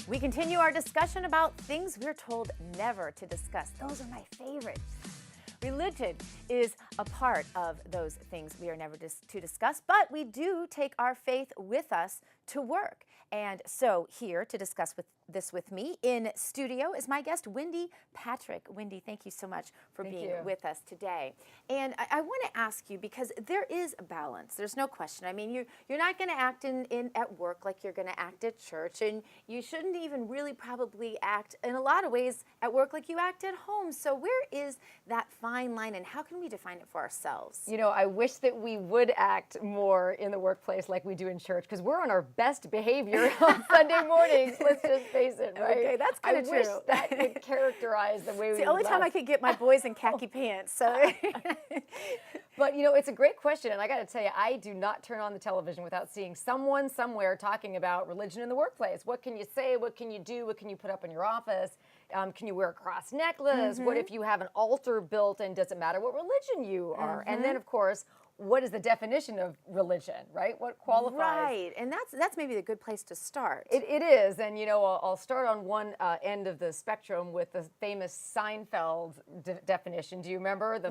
We continue our discussion about things we're told never to discuss. Those are my favorites. Religion is a part of those things we are never to discuss, but we do take our faith with us to work. And so here to discuss this with me in studio is my guest, Wendy Patrick. Wendy, thank you so much for being with us today. And I want to ask you, because there is a balance. There's no question. I mean, you're not going to act at work like you're going to act at church, and you shouldn't even really probably act in a lot of ways at work like you act at home. So where is that fine line, and how can we define it for ourselves? You know, I wish that we would act more in the workplace like we do in church, because we're on our best behavior on Sunday mornings. Let's just face it, right? Okay, that's kind of true. I wish that would characterize the way we It's the only time I could get my boys in khaki pants. So, but you know, it's a great question, and I got to tell you, I do not turn on the television without seeing someone somewhere talking about religion in the workplace. What can you say? What can you do? What can you put up in your office? Can you wear a cross necklace? What if you have an altar built, and does it matter what religion you are? And then, of course, what is the definition of religion, right? What qualifies? Right, and that's maybe a good place to start. It is, and you know, I'll start on one end of the spectrum with the famous Seinfeld definition. Do you remember the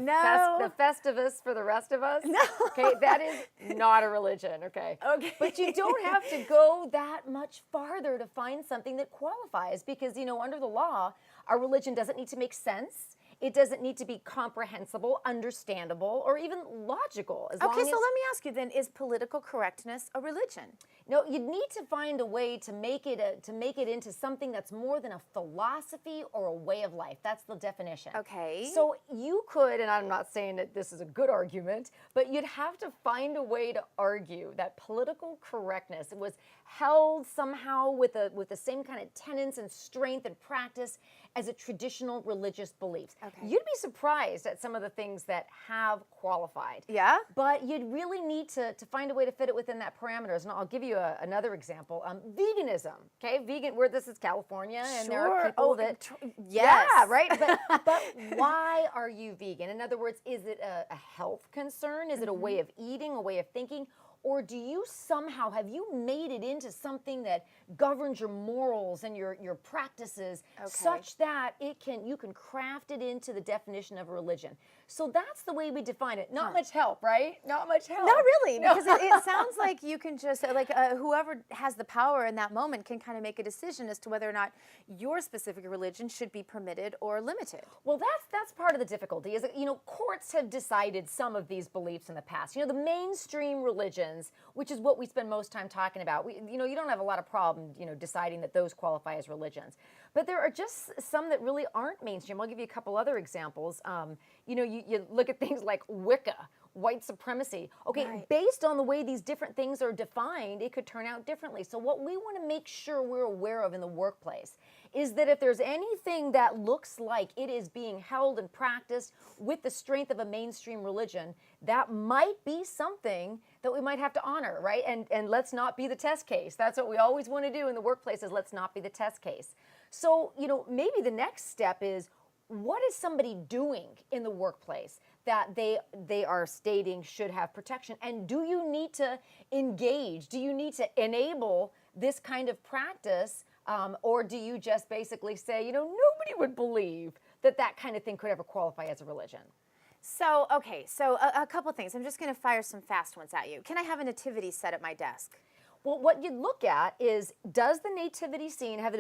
Festivus for the rest of us? No. Okay, that is not a religion. Okay. Okay. But you don't have to go that much farther to find something that qualifies, because you know, under the law, our religion doesn't need to make sense. It doesn't need to be comprehensible, understandable, or even logical. Okay, so let me ask you then, is political correctness a religion? No, you need to find a way to make it into something that's more than a philosophy or a way of life. That's the definition. Okay. So you could, and I'm not saying that this is a good argument, but you'd have to find a way to argue that political correctness was held somehow with the same kind of tenets and strength and practice as a traditional religious beliefs. Okay. You'd be surprised at some of the things that have qualified. Yeah? But you'd really need to find a way to fit it within that parameters. And I'll give you another example. Veganism, okay? This is California, and there are people that... Yes. Yeah, right? But why are you vegan? In other words, is it a health concern? Is it a way of eating, a way of thinking? Or do you somehow, have you made it into something that governs your morals and your practices such that you can craft it into the definition of a religion? So that's the way we define it. Not much help, right? Not much help. Not really, because it sounds like you can just, whoever has the power in that moment can kind of make a decision as to whether or not your specific religion should be permitted or limited. Well, that's part of the difficulty, is that, you know, courts have decided some of these beliefs in the past. You know, the mainstream religions, which is what we spend most time talking about, you know, you don't have a lot of problem, you know, deciding that those qualify as religions. But there are just some that really aren't mainstream. I'll give you a couple other examples. You know, you look at things like Wicca, white supremacy. Okay, right. Based on the way these different things are defined, it could turn out differently. So what we want to make sure we're aware of in the workplace is that if there's anything that looks like it is being held and practiced with the strength of a mainstream religion, that might be something that we might have to honor, right? And let's not be the test case. That's what we always want to do in the workplace, is let's not be the test case. So, you know, maybe the next step is, what is somebody doing in the workplace that they are stating should have protection? And do you need to engage? Do you need to enable this kind of practice? Or do you just basically say, you know, nobody would believe that kind of thing could ever qualify as a religion? So, okay, so a couple things. I'm just going to fire some fast ones at you. Can I have a nativity set at my desk? Well, what you look at is, does the nativity scene have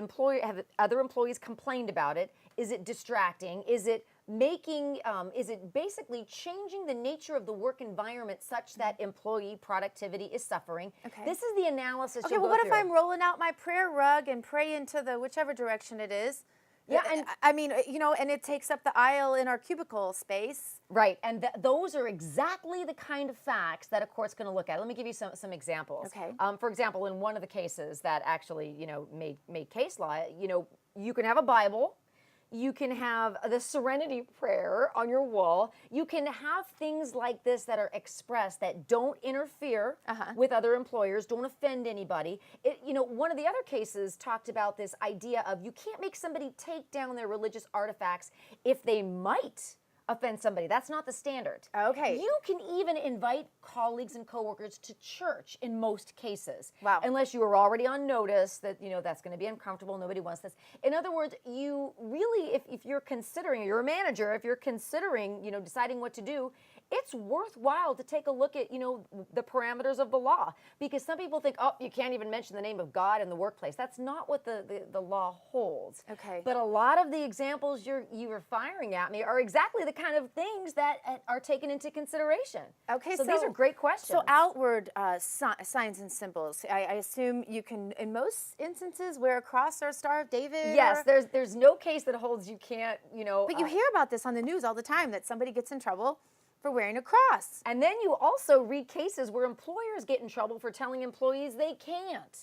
other employees complained about it? Is it distracting? Is it is it basically changing the nature of the work environment such that employee productivity is suffering? Okay. This is the analysis. Okay, well, what if I'm rolling out my prayer rug and pray into the whichever direction it is? Yeah, and I mean, you know, and it takes up the aisle in our cubicle space. Right, and those are exactly the kind of facts that a court's going to look at. Let me give you some examples. Okay. For example, in one of the cases that actually, you know, made case law, you know, you can have a Bible. You can have the Serenity Prayer on your wall. You can have things like this that are expressed that don't interfere with other employers, don't offend anybody. You know, one of the other cases talked about this idea of you can't make somebody take down their religious artifacts if they might offend somebody. That's not the standard. Okay. You can even invite colleagues and coworkers to church in most cases. Wow. Unless you are already on notice that, that's going to be uncomfortable, nobody wants this. In other words, you really, if you're considering, you're a manager, if you're considering, deciding what to do, it's worthwhile to take a look at, the parameters of the law. Because some people think, oh, you can't even mention the name of God in the workplace. That's not what the law holds. Okay. But a lot of the examples you are firing at me are exactly the kind of things that are taken into consideration. Okay, so these are great questions. So outward signs and symbols. I assume you can, in most instances, wear a cross or a Star of David. Yes, there's no case that holds you can't, But you hear about this on the news all the time, that somebody gets in trouble for wearing a cross. And then you also read cases where employers get in trouble for telling employees they can't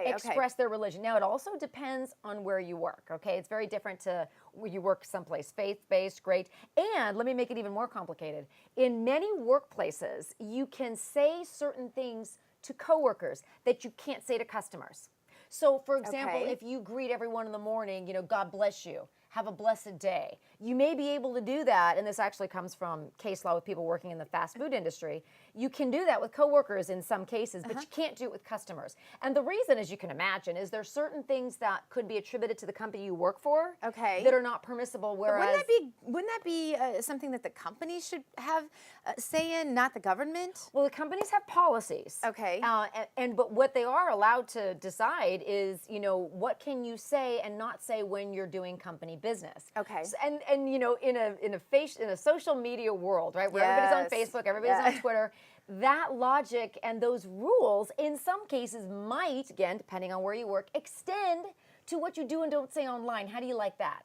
express their religion. Now, it also depends on where you work, okay? It's very different to where you work someplace faith-based, great. And let me make it even more complicated. In many workplaces, you can say certain things to coworkers that you can't say to customers. So, for example, if you greet everyone in the morning, God bless you, have a blessed day. You may be able to do that, and this actually comes from case law with people working in the fast food industry. You can do that with coworkers in some cases, but you can't do it with customers. And the reason, as you can imagine, is there's certain things that could be attributed to the company you work for that are not permissible, whereas... Wouldn't that be something that the company should have say in, not the government? Well, the companies have policies. Okay. But what they are allowed to decide is, what can you say and not say when you're doing company business. Okay. And in a social media world, right, where everybody's on Facebook, everybody's on Twitter, that logic and those rules in some cases might, again, depending on where you work, extend to what you do and don't say online. How do you like that?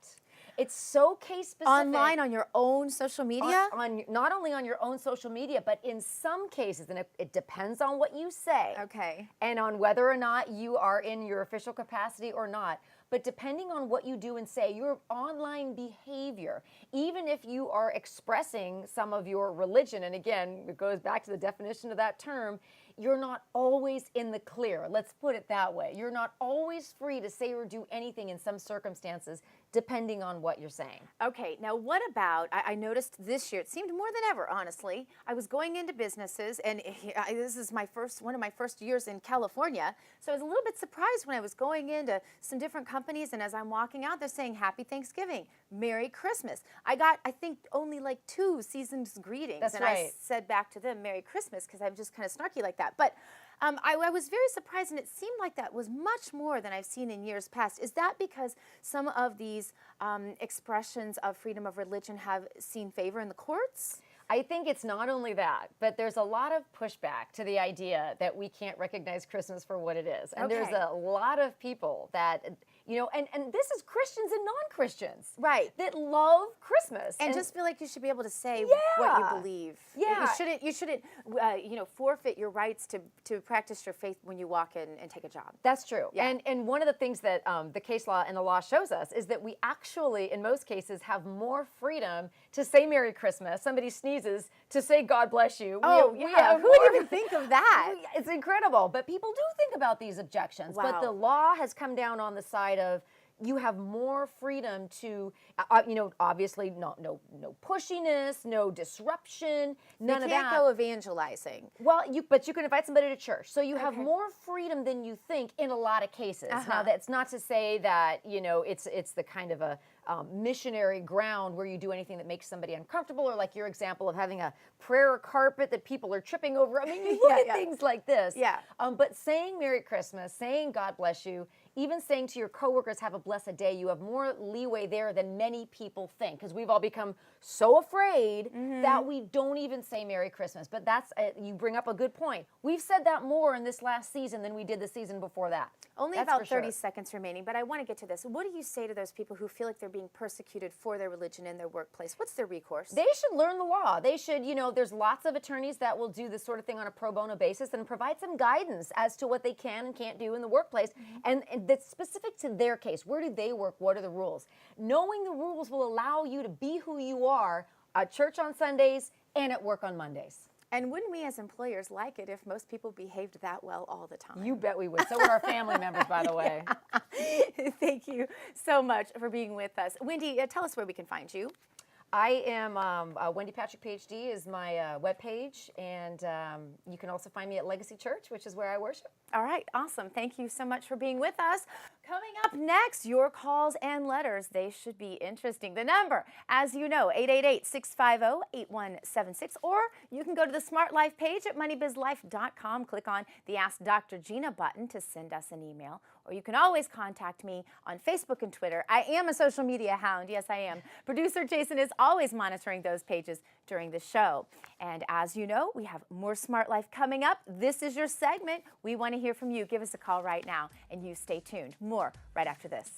It's so case specific. Online on your own social media? On not only on your own social media, but in some cases, and it depends on what you say. Okay. And on whether or not you are in your official capacity or not. But depending on what you do and say, your online behavior, even if you are expressing some of your religion, and again, it goes back to the definition of that term, you're not always in the clear. Let's put it that way. You're not always free to say or do anything in some circumstances, depending on what you're saying. Okay, now what about, I noticed this year, it seemed more than ever, honestly, I was going into businesses, and this is one of my first years in California, so I was a little bit surprised when I was going into some different companies, and as I'm walking out, they're saying Happy Thanksgiving, Merry Christmas. I got, I think, only like 2 season's greetings. That's and right. I said back to them, Merry Christmas, because I'm just kind of snarky like that. But I was very surprised, and it seemed like that was much more than I've seen in years past. Is that because some of these expressions of freedom of religion have seen favor in the courts? I think it's not only that, but there's a lot of pushback to the idea that we can't recognize Christmas for what it is. And there's a lot of people that, and this is Christians and non-Christians. Right. That love Christmas. And just feel like you should be able to say what you believe. Yeah. You shouldn't forfeit your rights to practice your faith when you walk in and take a job. That's true. Yeah. And one of the things that the case law and the law shows us is that we actually, in most cases, have more freedom to say Merry Christmas. Somebody sneezes to say God bless you. Oh, we have who would even think of that? It's incredible. But people do think about these objections. Wow. But the law has come down on the side of you have more freedom to, obviously no pushiness, no disruption, none of that. You can't go evangelizing. Well, but you can invite somebody to church. So you have more freedom than you think in a lot of cases. Now, that's not to say that, it's the kind of a missionary ground where you do anything that makes somebody uncomfortable, or like your example of having a prayer carpet that people are tripping over. I mean, you look at things like this. Yeah. But saying Merry Christmas, saying God bless you, even saying to your coworkers, have a blessed day, you have more leeway there than many people think, because we've all become so afraid that we don't even say Merry Christmas. But you bring up a good point. We've said that more in this last season than we did the season before that. Only about 30 seconds remaining, but I want to get to this. What do you say to those people who feel like they're being persecuted for their religion in their workplace? What's their recourse? They should learn the law. They should, there's lots of attorneys that will do this sort of thing on a pro bono basis and provide some guidance as to what they can and can't do in the workplace. And that's specific to their case. Where do they work? What are the rules? Knowing the rules will allow you to be who you are at church on Sundays and at work on Mondays. And wouldn't we as employers like it if most people behaved that well all the time? You bet we would. So would our family members, by the way. Thank you so much for being with us. Wendy, tell us where we can find you. I am Wendy Patrick, PhD is my webpage, and you can also find me at Legacy Church, which is where I worship. All right, awesome. Thank you so much for being with us. Coming up next, your calls and letters. They should be interesting. The number, as you know, 888-650-8176, or you can go to the Smart Life page at moneybizlife.com. Click on the Ask Dr. Gina button to send us an email, or you can always contact me on Facebook and Twitter. I am a social media hound. Yes, I am. Producer Jason is always monitoring those pages during the show. And as you know, we have more Smart Life coming up. This is your segment. We want to hear from you. Give us a call right now, and you stay tuned. More right after this.